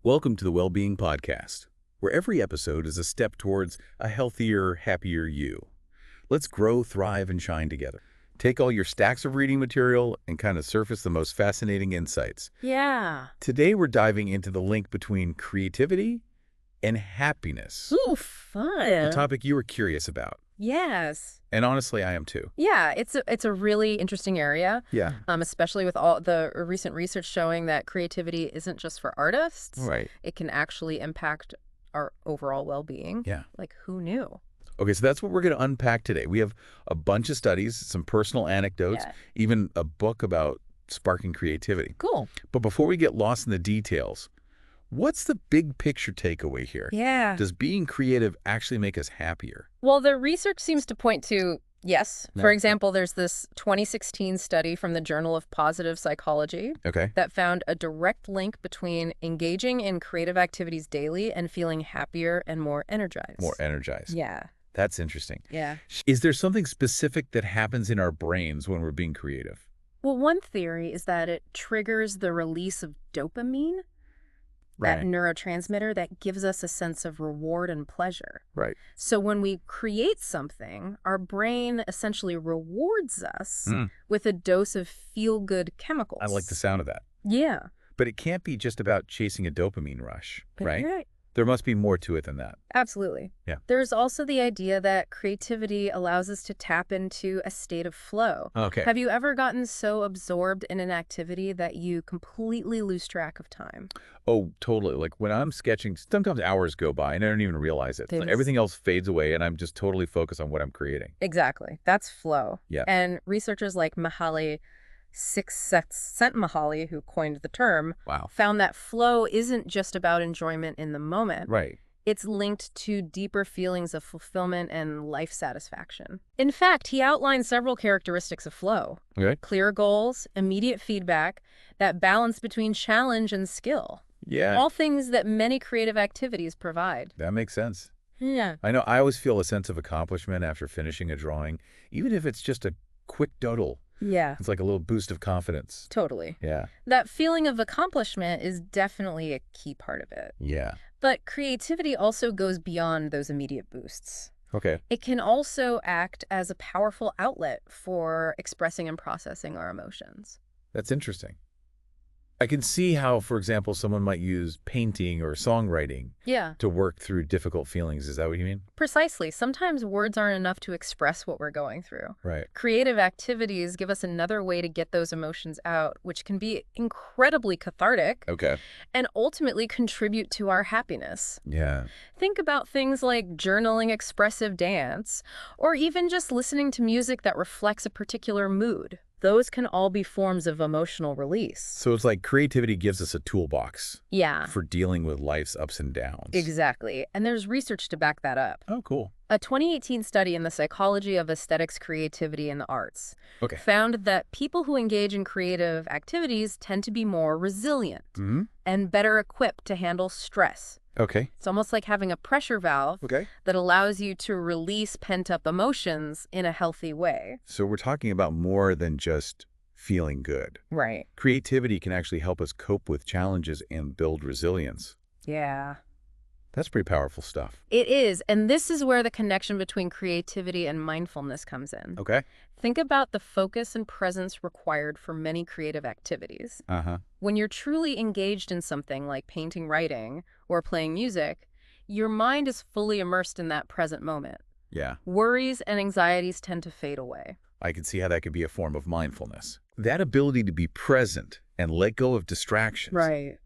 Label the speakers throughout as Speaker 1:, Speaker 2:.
Speaker 1: Welcome to the Wellbeing Podcast, where every episode is a step towards a healthier, happier you. Let's grow, thrive, and shine together. Take all your stacks of reading material and kind of surface the most fascinating insights.
Speaker 2: Yeah.
Speaker 1: Today, we're diving into the link between creativity and happiness,
Speaker 2: Ooh,
Speaker 1: a
Speaker 2: fun.
Speaker 1: topic you were curious about.
Speaker 2: Yes.
Speaker 1: And honestly, I am too.
Speaker 2: Yeah, it's a really interesting area,
Speaker 1: Yeah.
Speaker 2: especially with all the recent research showing that creativity isn't just for artists.
Speaker 1: Right.
Speaker 2: It can actually impact our overall well-being.
Speaker 1: Yeah.
Speaker 2: Like, who knew?
Speaker 1: Okay, so that's what we're going to unpack today. We have a bunch of studies, some personal anecdotes,
Speaker 2: Yeah.
Speaker 1: even a book about sparking creativity.
Speaker 2: Cool.
Speaker 1: But before we get lost in the details, what's the big picture takeaway here?
Speaker 2: Yeah.
Speaker 1: Does being creative actually make us happier?
Speaker 2: Well, the research seems to point to yes.
Speaker 1: No.
Speaker 2: For example, there's this 2016 study from the Journal of Positive Psychology
Speaker 1: Okay.
Speaker 2: that found a direct link between engaging in creative activities daily and feeling happier and more energized.
Speaker 1: More energized.
Speaker 2: Yeah.
Speaker 1: That's interesting.
Speaker 2: Yeah.
Speaker 1: Is there something specific that happens in our brains when we're being creative?
Speaker 2: Well, one theory is that it triggers the release of dopamine, that neurotransmitter that gives us a sense of reward and pleasure.
Speaker 1: Right.
Speaker 2: So when we create something, our brain essentially rewards us with a dose of feel-good chemicals.
Speaker 1: I like the sound of that.
Speaker 2: Yeah.
Speaker 1: But it can't be just about chasing a dopamine rush, right?
Speaker 2: Right.
Speaker 1: There must be more to it than that.
Speaker 2: Absolutely.
Speaker 1: Yeah.
Speaker 2: There's also the idea that creativity allows us to tap into a state of flow.
Speaker 1: Okay.
Speaker 2: Have you ever gotten so absorbed in an activity that you completely lose track of time?
Speaker 1: Oh, totally. Like when I'm sketching, sometimes hours go by and I don't even realize it.
Speaker 2: It
Speaker 1: Like,
Speaker 2: is-
Speaker 1: everything else fades away and I'm just totally focused on what I'm creating.
Speaker 2: Exactly. That's flow.
Speaker 1: Yeah.
Speaker 2: And researchers like Csikszentmihalyi, who coined the term,
Speaker 1: Wow.
Speaker 2: found that flow isn't just about enjoyment in the moment.
Speaker 1: Right.
Speaker 2: It's linked to deeper feelings of fulfillment and life satisfaction. In fact, he outlined several characteristics of flow:
Speaker 1: Okay.
Speaker 2: clear goals, immediate feedback, that balance between challenge and skill.
Speaker 1: Yeah.
Speaker 2: All things that many creative activities provide.
Speaker 1: That makes sense.
Speaker 2: Yeah.
Speaker 1: I know I always feel a sense of accomplishment after finishing a drawing, even if it's just a quick doodle.
Speaker 2: Yeah.
Speaker 1: It's like a little boost of confidence.
Speaker 2: Totally.
Speaker 1: Yeah.
Speaker 2: That feeling of accomplishment is definitely a key part of it.
Speaker 1: Yeah.
Speaker 2: But creativity also goes beyond those immediate boosts.
Speaker 1: Okay.
Speaker 2: It can also act as a powerful outlet for expressing and processing our emotions.
Speaker 1: That's interesting. I can see how, for example, someone might use painting or songwriting
Speaker 2: Yeah,
Speaker 1: to work through difficult feelings. Is that what you mean?
Speaker 2: precisely. Sometimes words aren't enough to express what we're going through.
Speaker 1: Right.
Speaker 2: Creative activities give us another way to get those emotions out, which can be incredibly cathartic
Speaker 1: Okay.
Speaker 2: and ultimately contribute to our happiness.
Speaker 1: Yeah.
Speaker 2: Think about things like journaling, expressive dance, or even just listening to music that reflects a particular mood. Those can all be forms of emotional release.
Speaker 1: So it's like creativity gives us a toolbox
Speaker 2: Yeah,
Speaker 1: for dealing with life's ups and downs.
Speaker 2: exactly. And there's research to back that up.
Speaker 1: Oh, cool.
Speaker 2: A 2018 study in the Psychology of Aesthetics, Creativity, and the Arts
Speaker 1: Okay.
Speaker 2: found that people who engage in creative activities tend to be more resilient
Speaker 1: Mm-hmm.
Speaker 2: and better equipped to handle stress.
Speaker 1: Okay.
Speaker 2: It's almost like having a pressure valve
Speaker 1: Okay.
Speaker 2: that allows you to release pent-up emotions in a healthy way.
Speaker 1: So we're talking about more than just feeling good.
Speaker 2: Right.
Speaker 1: Creativity can actually help us cope with challenges and build resilience.
Speaker 2: Yeah.
Speaker 1: That's pretty powerful stuff.
Speaker 2: It is, and this is where the connection between creativity and mindfulness comes in.
Speaker 1: Okay.
Speaker 2: Think about the focus and presence required for many creative activities.
Speaker 1: Uh-huh.
Speaker 2: When you're truly engaged in something like painting, writing, or playing music, your mind is fully immersed in that present moment.
Speaker 1: Yeah.
Speaker 2: Worries and anxieties tend to fade away.
Speaker 1: I can see how that could be a form of mindfulness. That ability to be present and let go of distractions.
Speaker 2: Right.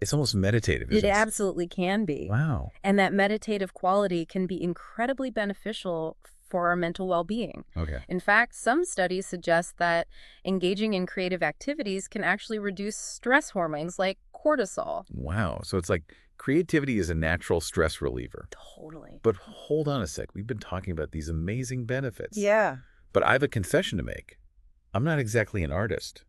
Speaker 1: It's almost meditative,
Speaker 2: It
Speaker 1: isn't it?
Speaker 2: absolutely can be.
Speaker 1: Wow.
Speaker 2: And that meditative quality can be incredibly beneficial for our mental well-being.
Speaker 1: Okay.
Speaker 2: In fact, some studies suggest that engaging in creative activities can actually reduce stress hormones like cortisol.
Speaker 1: Wow. So it's like creativity is a natural stress reliever.
Speaker 2: Totally.
Speaker 1: But hold on a sec. We've been talking about these amazing benefits.
Speaker 2: Yeah.
Speaker 1: But I have a confession to make. I'm not exactly an artist.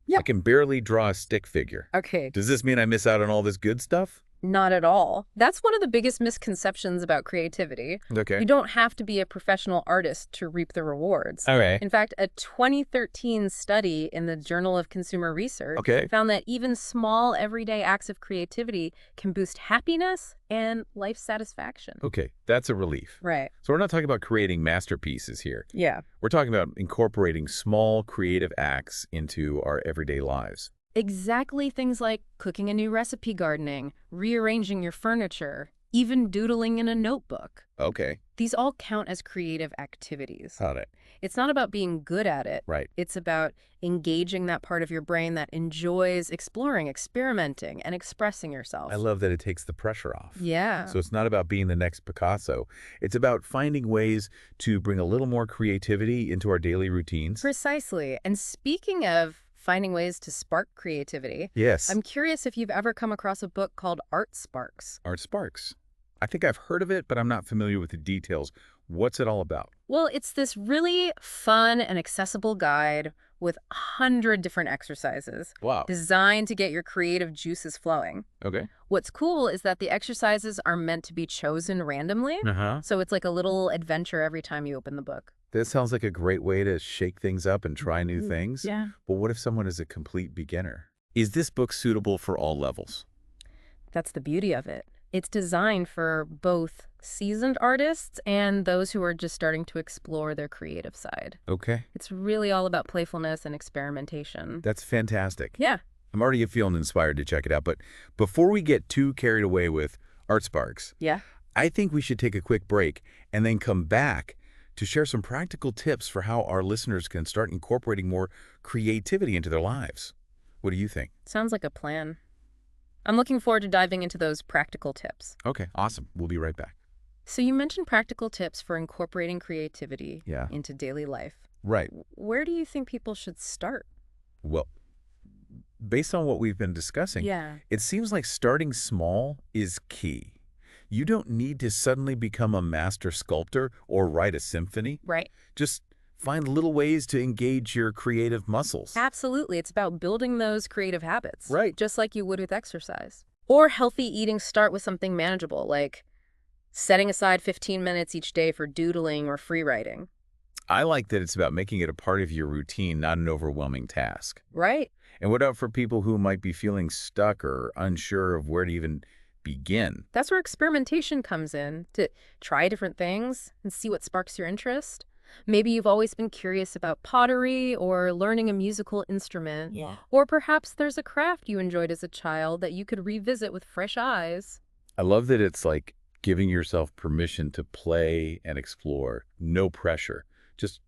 Speaker 2: Yeah.
Speaker 1: I can barely draw a stick figure.
Speaker 2: Okay.
Speaker 1: Does this mean I miss out on all this good stuff?
Speaker 2: Not at all. That's one of the biggest misconceptions about creativity.
Speaker 1: Okay.
Speaker 2: You don't have to be a professional artist to reap the rewards.
Speaker 1: Okay.
Speaker 2: In fact, a 2013 study in the Journal of Consumer Research
Speaker 1: Okay.
Speaker 2: found that even small, everyday acts of creativity can boost happiness and life satisfaction.
Speaker 1: Okay, that's a relief.
Speaker 2: Right.
Speaker 1: So we're not talking about creating masterpieces here.
Speaker 2: Yeah.
Speaker 1: We're talking about incorporating small creative acts into our everyday lives.
Speaker 2: Exactly, things like cooking a new recipe, gardening, rearranging your furniture, even doodling in a notebook.
Speaker 1: Okay.
Speaker 2: These all count as creative activities.
Speaker 1: Got it.
Speaker 2: It's not about being good at it.
Speaker 1: Right.
Speaker 2: It's about engaging that part of your brain that enjoys exploring, experimenting, and expressing yourself.
Speaker 1: I love that it takes the pressure off.
Speaker 2: Yeah.
Speaker 1: So it's not about being the next Picasso. It's about finding ways to bring a little more creativity into our daily routines.
Speaker 2: Precisely. And speaking of finding ways to spark creativity,
Speaker 1: Yes.
Speaker 2: I'm curious if you've ever come across a book called Art Sparks.
Speaker 1: Art Sparks. I think I've heard of it, but I'm not familiar with the details. What's it all about?
Speaker 2: Well, it's this really fun and accessible guide with 100 different exercises
Speaker 1: Wow.
Speaker 2: designed to get your creative juices flowing.
Speaker 1: Okay.
Speaker 2: What's cool is that the exercises are meant to be chosen randomly,
Speaker 1: Uh-huh.
Speaker 2: so it's like a little adventure every time you open the book.
Speaker 1: This sounds like a great way to shake things up and try new things.
Speaker 2: Yeah.
Speaker 1: But what if someone is a complete beginner? Is this book suitable for all levels?
Speaker 2: That's the beauty of it. It's designed for both seasoned artists and those who are just starting to explore their creative side.
Speaker 1: Okay.
Speaker 2: It's really all about playfulness and experimentation.
Speaker 1: That's fantastic.
Speaker 2: Yeah.
Speaker 1: I'm already feeling inspired to check it out. But before we get too carried away with Art Sparks,
Speaker 2: Yeah.
Speaker 1: I think we should take a quick break and then come back to share some practical tips for how our listeners can start incorporating more creativity into their lives. What do you think?
Speaker 2: Sounds like a plan. I'm looking forward to diving into those practical tips.
Speaker 1: Okay, awesome. We'll be right back.
Speaker 2: So you mentioned practical tips for incorporating creativity
Speaker 1: Yeah.
Speaker 2: into daily life.
Speaker 1: Right.
Speaker 2: Where do you think people should start?
Speaker 1: Well, based on what we've been discussing,
Speaker 2: Yeah.
Speaker 1: it seems like starting small is key. You don't need to suddenly become a master sculptor or write a symphony.
Speaker 2: Right.
Speaker 1: Just find little ways to engage your creative muscles.
Speaker 2: Absolutely. It's about building those creative habits.
Speaker 1: Right.
Speaker 2: Just like you would with exercise. Or healthy eating, start with something manageable, like setting aside 15 minutes each day for doodling or free writing.
Speaker 1: I like that it's about making it a part of your routine, not an overwhelming task.
Speaker 2: Right.
Speaker 1: And what about for people who might be feeling stuck or unsure of where to even begin?
Speaker 2: That's where experimentation comes in, to try different things and see what sparks your interest. Maybe you've always been curious about pottery or learning a musical instrument.
Speaker 3: Yeah.
Speaker 2: Or perhaps there's a craft you enjoyed as a child that you could revisit with fresh eyes.
Speaker 1: I love that it's like giving yourself permission to play and explore. No pressure, just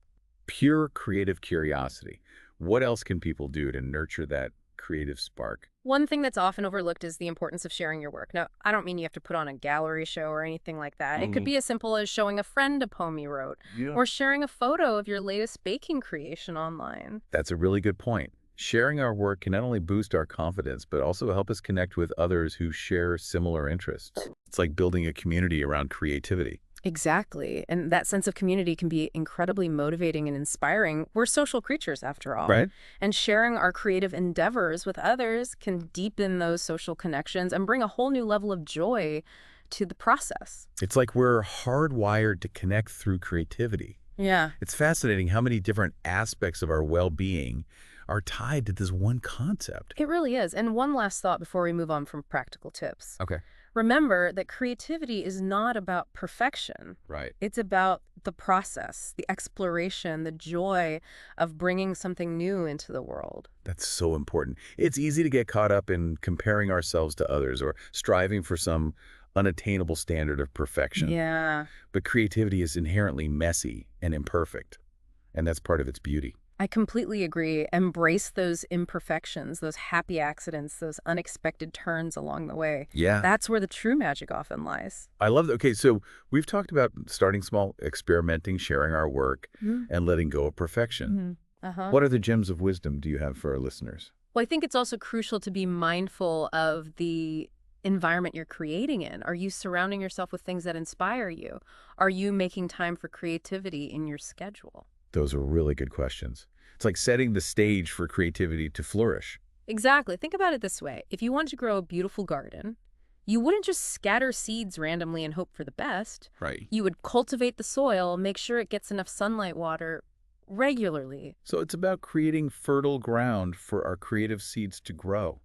Speaker 1: pure creative curiosity. What else can people do to nurture that creative spark?
Speaker 2: One thing that's often overlooked is the importance of sharing your work. Now, I don't mean you have to put on a gallery show or anything like that. It could be as simple as showing a friend a poem you wrote or sharing a photo of your latest baking creation online.
Speaker 1: That's a really good point. Sharing our work can not only boost our confidence, but also help us connect with others who share similar interests. It's like building a community around creativity.
Speaker 2: Exactly. And that sense of community can be incredibly motivating and inspiring. We're social creatures, after all.
Speaker 1: Right?
Speaker 2: And sharing our creative endeavors with others can deepen those social connections and bring a whole new level of joy to the process.
Speaker 1: It's like we're hardwired to connect through creativity.
Speaker 2: Yeah.
Speaker 1: It's fascinating how many different aspects of our well-being are tied to this one concept.
Speaker 2: It really is. And one last thought before we move on from practical tips.
Speaker 1: Okay.
Speaker 2: Remember that creativity is not about perfection.
Speaker 1: Right.
Speaker 2: It's about the process, the exploration, the joy of bringing something new into the world.
Speaker 1: That's so important. It's easy to get caught up in comparing ourselves to others or striving for some unattainable standard of perfection.
Speaker 2: Yeah.
Speaker 1: But creativity is inherently messy and imperfect, and that's part of its beauty.
Speaker 2: I completely agree. Embrace those imperfections, those happy accidents, those unexpected turns along the way.
Speaker 1: Yeah.
Speaker 2: That's where the true magic often lies.
Speaker 1: I love that. Okay, so we've talked about starting small, experimenting, sharing our work, and letting go of perfection. What other gems of wisdom do you have for our listeners?
Speaker 2: Well, I think it's also crucial to be mindful of the environment you're creating in. Are you surrounding yourself with things that inspire you? Are you making time for creativity in your schedule?
Speaker 1: Those are really good questions. It's like setting the stage for creativity to flourish.
Speaker 2: Exactly. Think about it this way. If you want to grow a beautiful garden, You wouldn't just scatter seeds randomly and hope for the best.
Speaker 1: Right.
Speaker 2: You would cultivate the soil, make sure it gets enough sunlight, water regularly.
Speaker 1: So it's about creating fertile ground for our creative seeds to grow.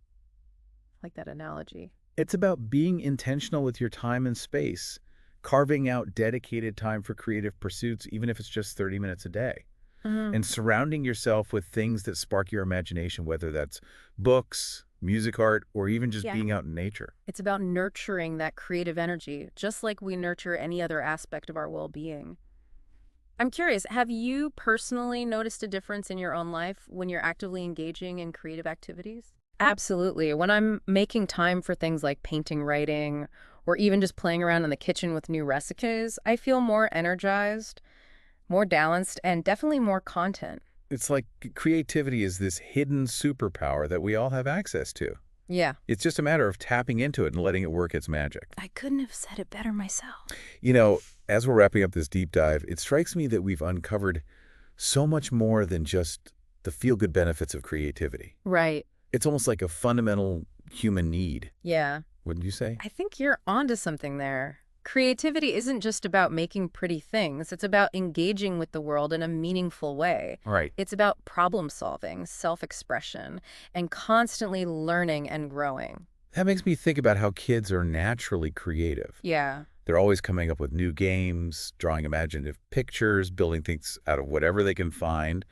Speaker 2: Like that analogy.
Speaker 1: It's about being intentional with your time and space, carving out dedicated time for creative pursuits, even if it's just 30 minutes a day, and surrounding yourself with things that spark your imagination, whether that's books, music, art, or even just being out in nature.
Speaker 2: It's about nurturing that creative energy, just like we nurture any other aspect of our well-being. I'm curious, have you personally noticed a difference in your own life when you're actively engaging in creative activities? Absolutely. When I'm making time for things like painting, writing, or even just playing around in the kitchen with new recipes, I feel more energized, more balanced, and definitely more content.
Speaker 1: It's like creativity is this hidden superpower that we all have access to.
Speaker 2: Yeah.
Speaker 1: It's just a matter of tapping into it and letting it work its magic.
Speaker 2: I couldn't have said it better myself.
Speaker 1: You know, as we're wrapping up this deep dive, it strikes me that we've uncovered so much more than just the feel-good benefits of creativity.
Speaker 2: Right.
Speaker 1: It's almost like a fundamental human need,
Speaker 2: Yeah.
Speaker 1: wouldn't you say?
Speaker 2: I think you're onto something there. Creativity isn't just about making pretty things. It's about engaging with the world in a meaningful way.
Speaker 1: Right.
Speaker 2: It's about problem solving, self-expression, and constantly learning and growing.
Speaker 1: That makes me think about how kids are naturally creative.
Speaker 2: Yeah.
Speaker 1: They're always coming up with new games, drawing imaginative pictures, building things out of whatever they can find.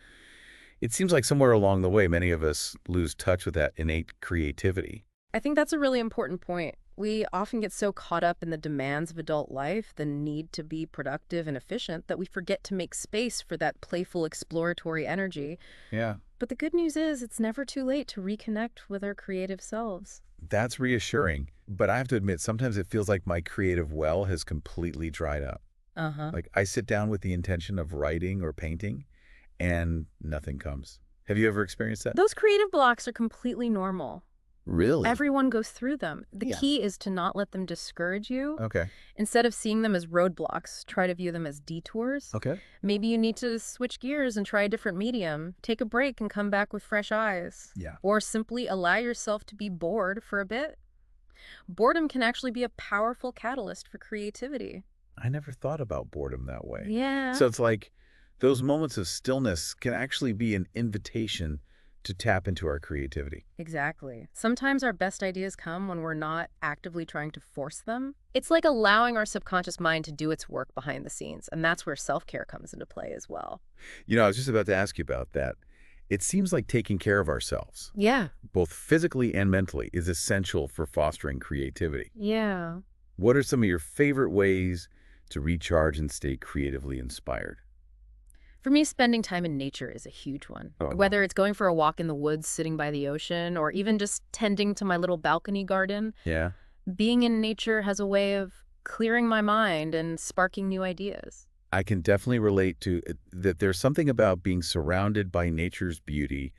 Speaker 1: It seems like somewhere along the way, many of us lose touch with that innate creativity.
Speaker 2: I think that's a really important point. We often get so caught up in the demands of adult life, the need to be productive and efficient, that we forget to make space for that playful, exploratory energy.
Speaker 1: Yeah.
Speaker 2: But the good news is it's never too late to reconnect with our creative selves.
Speaker 1: That's reassuring. But I have to admit, sometimes it feels like my creative well has completely dried up.
Speaker 2: Uh-huh.
Speaker 1: Like I sit down with the intention of writing or painting, and nothing comes. Have you ever experienced that?
Speaker 2: Those creative blocks are completely normal.
Speaker 1: Really?
Speaker 2: Everyone goes through them. The
Speaker 1: Yeah.
Speaker 2: key is to not let them discourage you.
Speaker 1: Okay.
Speaker 2: Instead of seeing them as roadblocks, try to view them as detours.
Speaker 1: Okay.
Speaker 2: Maybe you need to switch gears and try a different medium, take a break and come back with fresh eyes.
Speaker 1: Yeah.
Speaker 2: Or simply allow yourself to be bored for a bit. Boredom can actually be a powerful catalyst for creativity.
Speaker 1: I never thought about boredom that way.
Speaker 2: Yeah.
Speaker 1: So it's like those moments of stillness can actually be an invitation to tap into our creativity.
Speaker 2: Exactly. Sometimes our best ideas come when we're not actively trying to force them. It's like allowing our subconscious mind to do its work behind the scenes, and that's where self-care comes into play as well.
Speaker 1: You know, I was just about to ask you about that. It seems like taking care of ourselves,
Speaker 2: Yeah.
Speaker 1: both physically and mentally, is essential for fostering creativity.
Speaker 2: Yeah.
Speaker 1: What are some of your favorite ways to recharge and stay creatively inspired?
Speaker 2: For me, spending time in nature is a huge one.
Speaker 1: Oh.
Speaker 2: Whether it's going for a walk in the woods, sitting by the ocean, or even just tending to my little balcony garden,
Speaker 1: Yeah.
Speaker 2: being in nature has a way of clearing my mind and sparking new ideas.
Speaker 1: I can definitely relate to that. There's something about being surrounded by nature's beauty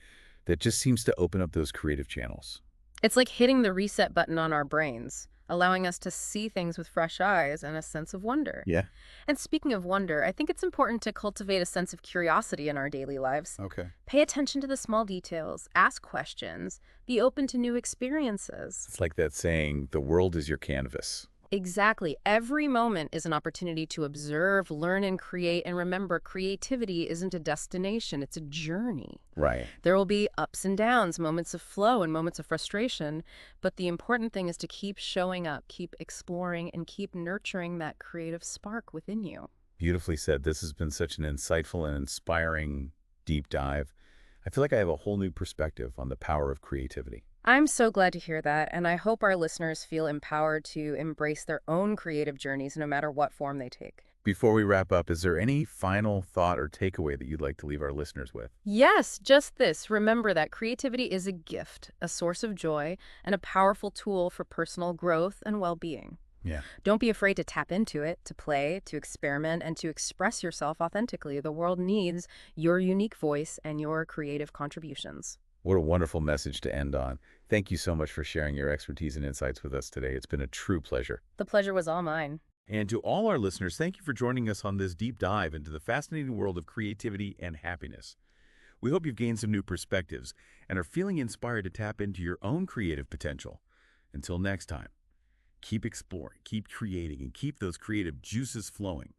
Speaker 1: that just seems to open up those creative channels.
Speaker 2: It's like hitting the reset button on our brains, allowing us to see things with fresh eyes and a sense of wonder.
Speaker 1: Yeah.
Speaker 2: And speaking of wonder, I think it's important to cultivate a sense of curiosity in our daily lives.
Speaker 1: Okay.
Speaker 2: Pay attention to the small details, ask questions, be open to new experiences.
Speaker 1: It's like that saying, the world is your canvas.
Speaker 2: Exactly. Every moment is an opportunity to observe, learn, and create. And remember, creativity isn't a destination, it's a journey.
Speaker 1: Right.
Speaker 2: There will be ups and downs, moments of flow and moments of frustration. But the important thing is to keep showing up, keep exploring, and keep nurturing that creative spark within you.
Speaker 1: Beautifully said. This has been such an insightful and inspiring deep dive. I feel like I have a whole new perspective on the power of creativity.
Speaker 2: I'm so glad to hear that, and I hope our listeners feel empowered to embrace their own creative journeys no matter what form they take.
Speaker 1: Before we wrap up, is there any final thought or takeaway that you'd like to leave our listeners with?
Speaker 2: Yes, just this. Remember that creativity is a gift, a source of joy, and a powerful tool for personal growth and well-being.
Speaker 1: Yeah.
Speaker 2: Don't be afraid to tap into it, to play, to experiment, and to express yourself authentically. The world needs your unique voice and your creative contributions.
Speaker 1: What a wonderful message to end on. Thank you so much for sharing your expertise and insights with us today. It's been a true pleasure.
Speaker 2: The pleasure was all mine.
Speaker 1: And to all our listeners, thank you for joining us on this deep dive into the fascinating world of creativity and happiness. We hope you've gained some new perspectives and are feeling inspired to tap into your own creative potential. Until next time, Keep exploring, keep creating, and keep those creative juices flowing.